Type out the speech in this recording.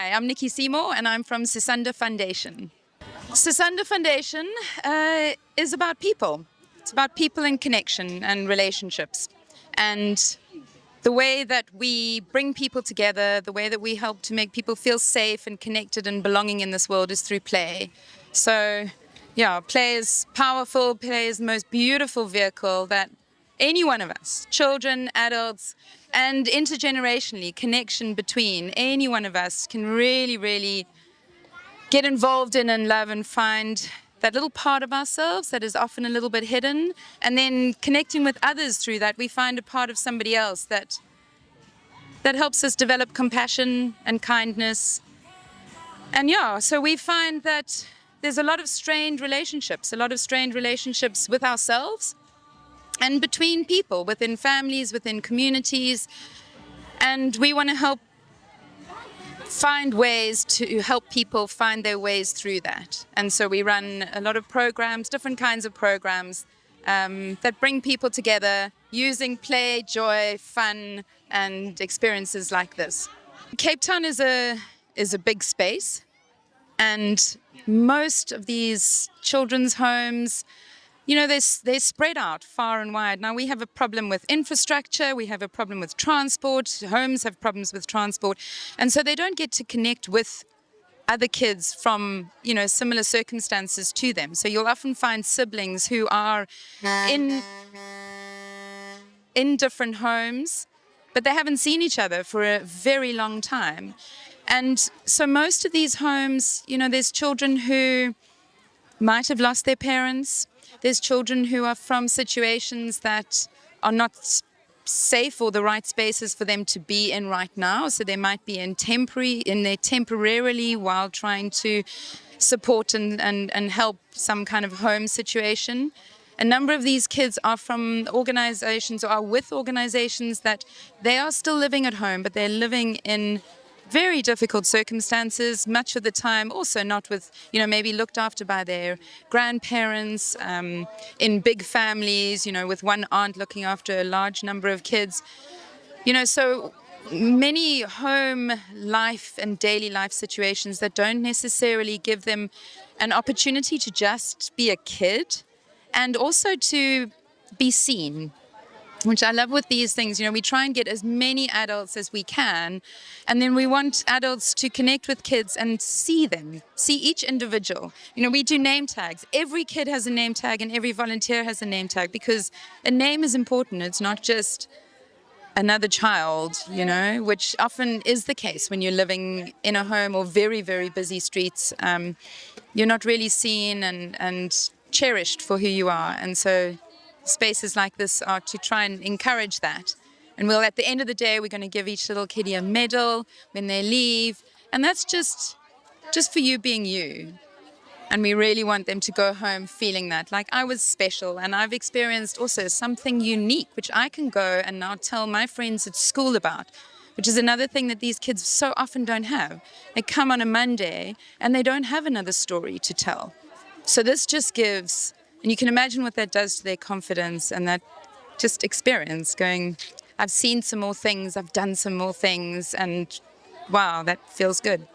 Hi, I'm Nicky Seymour and I'm from Seymour Foundation. Seymour Foundation is about people. It's about people and connection and relationships. And the way that we bring people together, the way that we help to make people feel safe and connected and belonging in this world is through play. So, yeah, play is powerful. Play is the most beautiful vehicle that any one of us, children, adults, and intergenerationally, connection between any one of us can really, really get involved in and love and find that little part of ourselves that is often a little bit hidden. And then connecting with others through that, we find a part of somebody else that helps us develop compassion and kindness. And yeah, so we find that there's a lot of strained relationships with ourselves and between people, within families, within communities. And we want to help find ways to help people find their ways through that. And so we run a lot of programs, different kinds of programs that bring people together using play, joy, fun, and experiences like this. Cape Town is a big space, and most of these children's homes, they're spread out far and wide. Now, we have a problem with infrastructure, we have a problem with transport, homes have problems with transport, and so they don't get to connect with other kids from, similar circumstances to them. So you'll often find siblings who are in different homes, but they haven't seen each other for a very long time. And so most of these homes, there's children who might have lost their parents. There's children who are from situations that are not safe or the right spaces for them to be in right now. So they might be in there temporarily while trying to support and help some kind of home situation. A number of these kids are from organizations or are with organizations that they are still living at home, but they're living in very difficult circumstances, much of the time also not with, maybe looked after by their grandparents, in big families, with one aunt looking after a large number of kids. So many home life and daily life situations that don't necessarily give them an opportunity to just be a kid and also to be seen, which I love with these things. We try and get as many adults as we can, and then we want adults to connect with kids and see them, see each individual. We do name tags. Every kid has a name tag and every volunteer has a name tag because a name is important. It's not just another child, which often is the case when you're living in a home or very, very busy streets. You're not really seen and cherished for who you are. And so spaces like this are to try and encourage that. And at the end of the day, we're going to give each little kiddie a medal when they leave. And that's just for you being you. And we really want them to go home feeling that, like I was special and I've experienced also something unique, which I can go and now tell my friends at school about, which is another thing that these kids so often don't have. They come on a Monday and they don't have another story to tell. So this just gives, and you can imagine what that does to their confidence and that just experience going, I've seen some more things, I've done some more things, and wow, that feels good.